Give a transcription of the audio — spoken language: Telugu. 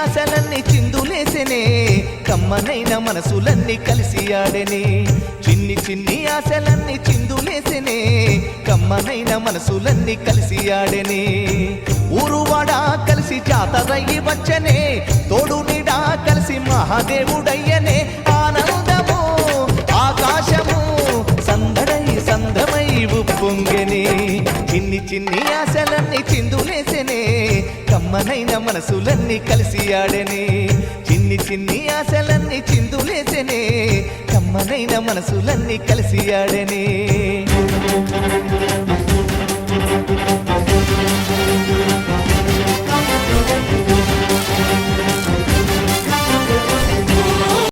ఆశలన్నీ చిందులేసెనే కమ్మనైన మనసులన్నీ కలిసి ఆడెనే చిన్ని చిన్ని ఆశలన్నీ చిందులేసెనే కమ్మనైన మనసులన్నీ కలిసి ఆడెనే ఊరువాడ కలిసి జాతరయ్యి వచ్చనే తోడు నీడా కలిసి మహాదేవుడయ్యనే ఆనందము ఆకాశము సందడై సంద్రమై ఉప్పొంగెనే చిన్ని చిన్ని ఆశలన్నీ చిందులేసెనే కమ్మనైన మనసులన్నీ కలిసి ఆడెనే చిన్ని చిన్ని ఆశలన్నీ చిందులేసెనే కమ్మనైన మనసులన్నీ కలిసి ఆడెనే